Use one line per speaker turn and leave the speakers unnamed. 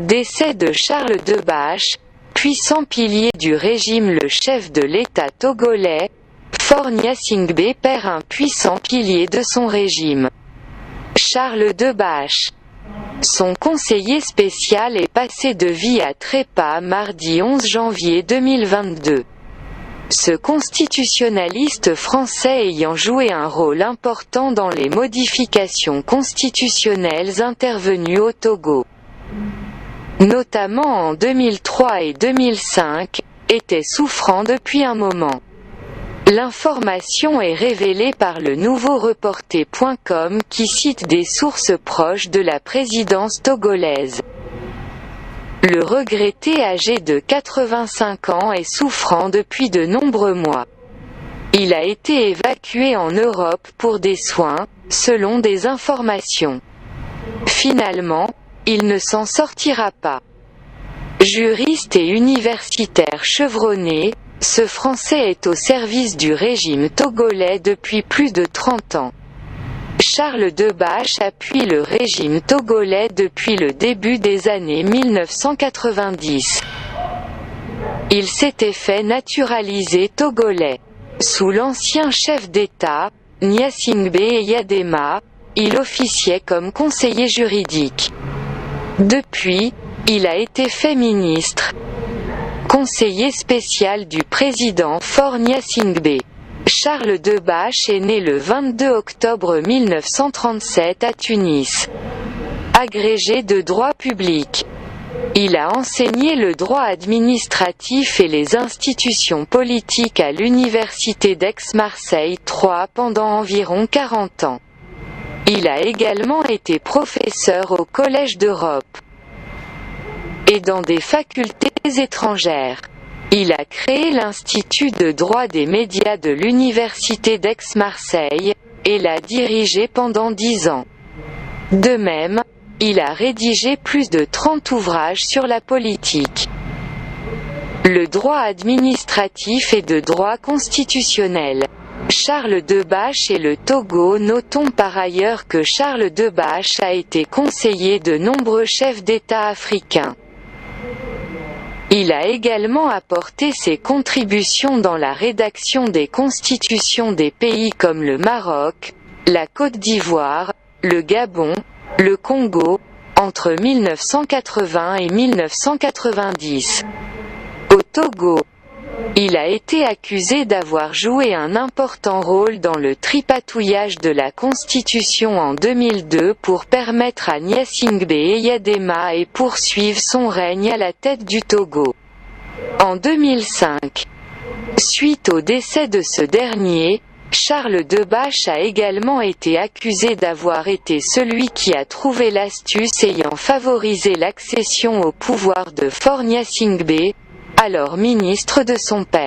Décès de Charles Debache, puissant pilier du régime. Le chef de l'État togolais, Faure Gnassingbé, perd un puissant pilier de son régime. Charles Debache. Son conseiller spécial est passé de vie à trépas mardi 11 janvier 2022. Ce constitutionnaliste français ayant joué un rôle important dans les modifications constitutionnelles intervenues au Togo, notamment en 2003 et 2005, était souffrant depuis un moment. L'information est révélée par le nouveau reporter.com qui cite des sources proches de la présidence togolaise. Le regretté âgé de 85 ans est souffrant depuis de nombreux mois. Il a été évacué en Europe pour des soins, selon des informations. Finalement, il ne s'en sortira pas. Juriste et universitaire chevronné, ce Français est au service du régime togolais depuis plus de 30 ans. Charles Debache appuie le régime togolais depuis le début des années 1990. Il s'était fait naturaliser togolais. Sous l'ancien chef d'État, Gnassingbé Eyadema, il officiait comme conseiller juridique. Depuis, il a été fait ministre, conseiller spécial du président Faure Gnassingbé. Charles Debache est né le 22 octobre 1937 à Tunis. Agrégé de droit public. Il a enseigné le droit administratif et les institutions politiques à l'université d'Aix-Marseille III pendant environ 40 ans. Il a également été professeur au Collège d'Europe et dans des facultés étrangères. Il a créé l'Institut de droit des médias de l'université d'Aix-Marseille, et l'a dirigé pendant 10 ans. De même, il a rédigé plus de 30 ouvrages sur la politique, le droit administratif et de droit constitutionnel. Charles Debache et le Togo. Notons par ailleurs que Charles Debache a été conseiller de nombreux chefs d'État africains. Il a également apporté ses contributions dans la rédaction des constitutions des pays comme le Maroc, la Côte d'Ivoire, le Gabon, le Congo, entre 1980 et 1990. Au Togo, il a été accusé d'avoir joué un important rôle dans le tripatouillage de la Constitution en 2002 pour permettre à Gnassingbé Eyadema et poursuivre son règne à la tête du Togo. En 2005, suite au décès de ce dernier, Charles Debache a également été accusé d'avoir été celui qui a trouvé l'astuce ayant favorisé l'accession au pouvoir de Faure Gnassingbé, alors ministre de son père.